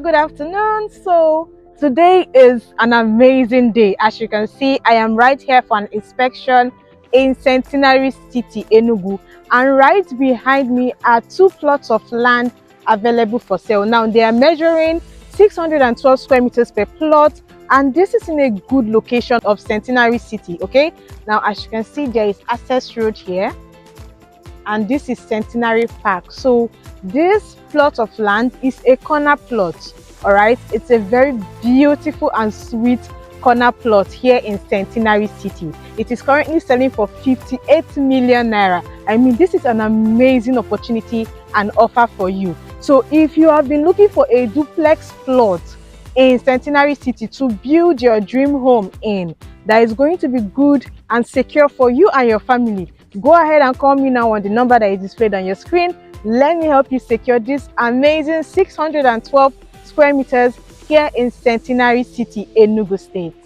good afternoon. So today is an amazing day. As you can see, I am right here for an inspection in Centenary City, Enugu, and right behind me are two plots of land available for sale. Now they are measuring 612 square meters per plot, and this is in a good location of Centenary City. Okay, now as you can see, there is access road here, and this is Centenary Park. So this plot of land is a corner plot. All right, it's a very beautiful and sweet corner plot here in Centenary City. It is currently selling for 58 million naira. I mean, this is an amazing opportunity and offer for you. So if you have been looking for a duplex plot in Centenary City to build your dream home in, that is going to be good and secure for you and your family, go ahead and call me now on the number that is displayed on your screen. Let me help you secure this amazing 612 square meters here in Centenary City, Enugu State.